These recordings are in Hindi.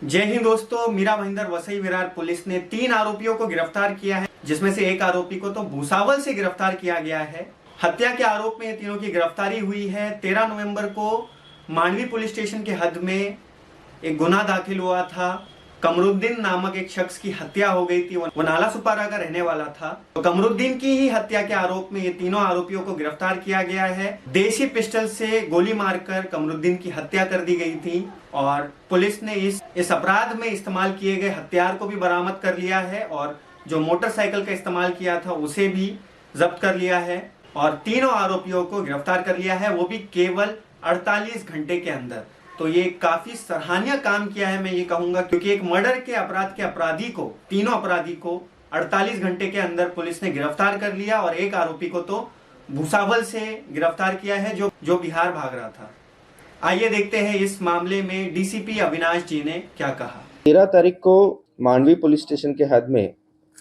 जय हिंद दोस्तों, मीरा भाईंदर वसई विरार पुलिस ने 3 आरोपियों को गिरफ्तार किया है, जिसमें से एक आरोपी को तो भूसावल से गिरफ्तार किया गया है। हत्या के आरोप में ये तीनों की गिरफ्तारी हुई है। 13 नवंबर को मांडवी पुलिस स्टेशन के हद में एक गुना दाखिल हुआ था। कमरुद्दीन नामक एक शख्स की हत्या हो गई थी। वो नाला सुपारा का रहने वाला था। तो कमरुद्दीन की ही हत्या के आरोप में ये तीनों आरोपियों को गिरफ्तार किया गया है। देसी पिस्टल से गोली मारकर कमरुद्दीन की हत्या कर दी गई थी और पुलिस ने इस अपराध में इस्तेमाल किए गए हथियार को भी बरामद कर लिया है और जो मोटरसाइकिल का इस्तेमाल किया था उसे भी जब्त कर लिया है और तीनों आरोपियों को गिरफ्तार कर लिया है, वो भी केवल 48 घंटे के अंदर। तो ये काफी सराहनीय काम किया है, मैं ये कहूंगा, क्योंकि एक मर्डर के अपराध के अपराधी को, तीनों अपराधी को 48 घंटे के अंदर पुलिस ने गिरफ्तार कर लिया और एक आरोपी को तो भूसावल से गिरफ्तार किया है जो बिहार भाग रहा था। आइए देखते हैं इस मामले में डीसीपी अविनाश जी ने क्या कहा। 13 तारीख को मांडवी पुलिस स्टेशन के हद में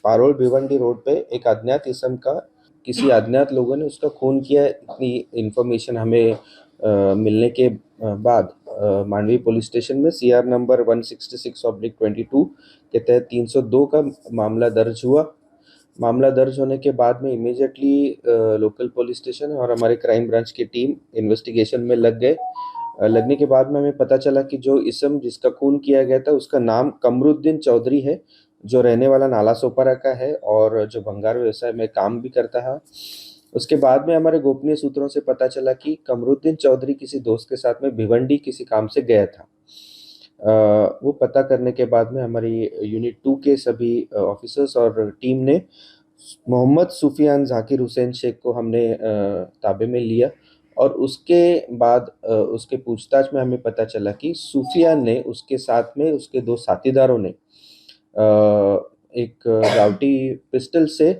पारोल भिवंडी रोड पे एक अज्ञात इसम का किसी अज्ञात लोगों ने उसका खून किया। इतनी इंफॉर्मेशन हमें मिलने के बाद मांडवी पुलिस स्टेशन में सीआर नंबर 166/22 के तहत 302 का मामला दर्ज हुआ। मामला दर्ज होने के बाद में इमीडिएटली लोकल पुलिस स्टेशन और हमारे क्राइम ब्रांच की टीम इन्वेस्टिगेशन में लग गए। लगने के बाद में हमें पता चला कि जो इसम जिसका खून किया गया था उसका नाम कमरुद्दीन चौधरी है, जो रहने वाला नाला सोपारा का है और जो भंगार व्यवसाय में काम भी करता है। उसके बाद में हमारे गोपनीय सूत्रों से पता चला कि कमरुद्दीन चौधरी किसी दोस्त के साथ में भिवंडी किसी काम से गया था। वो पता करने के बाद में हमारी यूनिट 2 के सभी ऑफिसर्स और टीम ने मोहम्मद सुफियान जाकिर हुसैन शेख को हमने ताबे में लिया और उसके बाद उसके पूछताछ में हमें पता चला कि सुफियान ने उसके साथ में उसके 2 साथीदारों ने एक राउटी पिस्टल से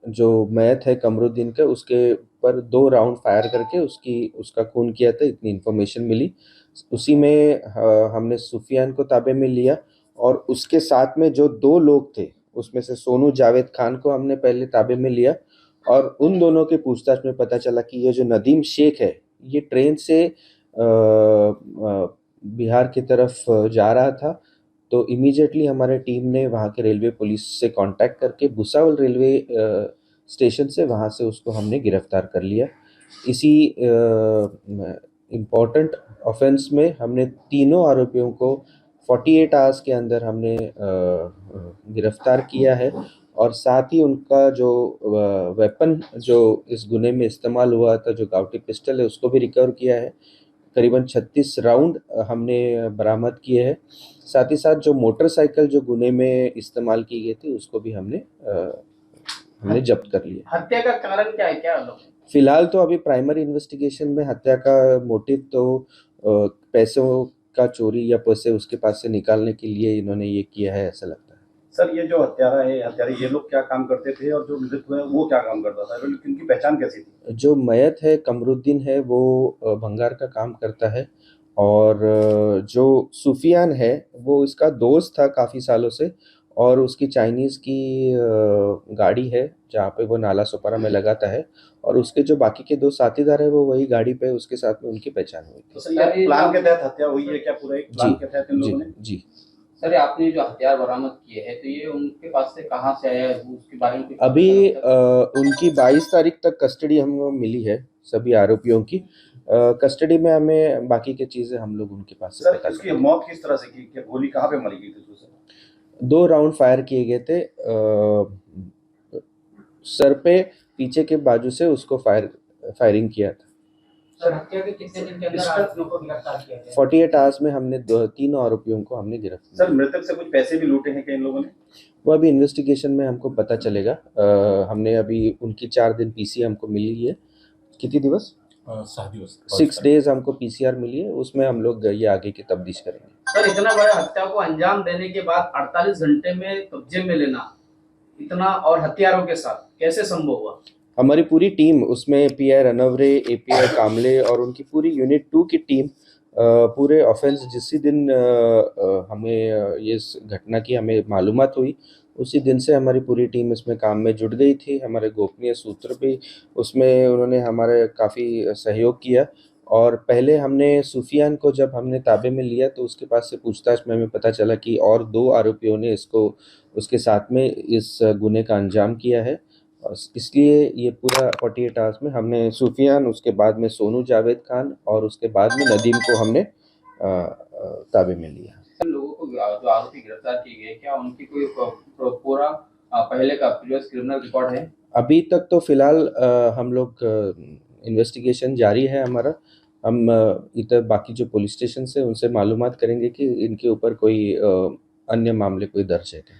जो मैथ है कमरुद्दीन का, उसके पर 2 राउंड फायर करके उसका खून किया था। इतनी इन्फॉर्मेशन मिली, उसी में हमने सुफियान को ताबे में लिया और उसके साथ में जो 2 लोग थे उसमें से सोनू जावेद खान को हमने पहले ताबे में लिया और उन दोनों के पूछताछ में पता चला कि ये जो नदीम शेख है ये ट्रेन से बिहार की तरफ जा रहा था। तो इमीडिएटली हमारे टीम ने वहाँ के रेलवे पुलिस से कांटेक्ट करके भुसावल रेलवे स्टेशन से वहाँ से उसको हमने गिरफ्तार कर लिया। इसी इम्पोर्टेंट ऑफेंस में हमने तीनों आरोपियों को 48 आवर्स के अंदर हमने गिरफ्तार किया है और साथ ही उनका जो वेपन जो इस गुने में इस्तेमाल हुआ था, जो गावटी पिस्टल है, उसको भी रिकवर किया है। करीबन 36 राउंड हमने बरामद किए हैं। साथ ही साथ जो मोटरसाइकिल जो गुने में इस्तेमाल की गई थी उसको भी हमने जब्त कर लिया। हत्या का कारण क्या है, क्या फिलहाल तो अभी प्राइमरी इन्वेस्टिगेशन में हत्या का मोटिव तो पैसों का चोरी या पैसे उसके पास से निकालने के लिए इन्होंने ये किया है, ऐसा लगता है। सर, ये जो हत्यारे ये लोग क्या काम करते थे और जो मृत हुए वो क्या काम करता था, इनकी पहचान कैसी थी? जो मयत है कमरुद्दीन है वो भंगार का काम करता है और जो सुफियान है वो इसका दोस्त था काफ़ी सालों से और उसकी चाइनीज़ की गाड़ी है जहाँ पे वो नाला सोपारा में लगाता है और उसके जो बाकी के 2 साथीदार है वो वही गाड़ी पे उसके साथ में उनकी पहचान हुई थी। तो सर, ये प्लान के तहत हत्या हुई है क्या? पूरा एक प्लान के तहत इन लोगों ने? जी। सर, आपने जो हथियार बरामद किए हैं तो ये उनके पास से कहाँ से आया है, उसके बारे में अभी उनकी 22 तारीख तक कस्टडी हमको मिली है सभी आरोपियों की। कस्टडी में हमें बाकी की चीजें हम लोग उनके पास से सर, इसकी मौत किस तरह से की? क्या गोली कहाँ पे मारी गई थी उसे? 2 राउंड फायर किए गए थे सर पे, पीछे के बाजू से उसको फायरिंग किया था। सर, हत्या के कितने दिन के अंदर आरोपियों को गिरफ्तार किया गया? 48 आवर्स में हमने 3 आरोपियों को हमने गिरफ्तार। सर, मृतक से कुछ पैसे भी लूटे हैं क्या इन लोगों ने? वो अभी इन्वेस्टिगेशन में हमको पता चलेगा। हमने अभी उनकी 4 दिन पीसी हमको मिली है। कितनी दिवस? 6 डेज हमको पीसीआर मिली है, उसमें हम लोग ये आगे की तफ्तीश करेंगे। सर, इतना बड़ा हत्या को अंजाम देने के बाद 48 घंटे में कब्जे में लेना, इतना और हथियारों के साथ कैसे संभव हुआ? हमारी पूरी टीम, उसमें पीआई रनवरे, एपीआई कामले और उनकी पूरी यूनिट 2 की टीम पूरे ऑफेंस जिस दिन हमें ये घटना की हमें मालूमात हुई उसी दिन से हमारी पूरी टीम इसमें काम में जुट गई थी। हमारे गोपनीय सूत्र भी उसमें उन्होंने हमारे काफ़ी सहयोग किया और पहले हमने सूफियान को जब हमने ताबे में लिया तो उसके पास से पूछताछ में हमें पता चला कि और 2 आरोपियों ने इसको उसके साथ में इस गुने का अंजाम किया है। और इसलिए ये पूरा 48 आवर्स में हमने सूफियान, उसके बाद में सोनू जावेद खान और उसके बाद में नदीम को हमने ताबे में लिया। लोगों को जो आरोपी गिरफ्तार किए गए, क्या उनकी कोई पूरा पहले का प्रीवियस क्रिमिनल रिकॉर्ड है? अभी तक तो फिलहाल हम लोग इन्वेस्टिगेशन जारी है हमारा। हम इधर बाकी जो पुलिस स्टेशन से उनसे मालूमात करेंगे कि इनके ऊपर कोई अन्य मामले कोई दर्ज है क्या।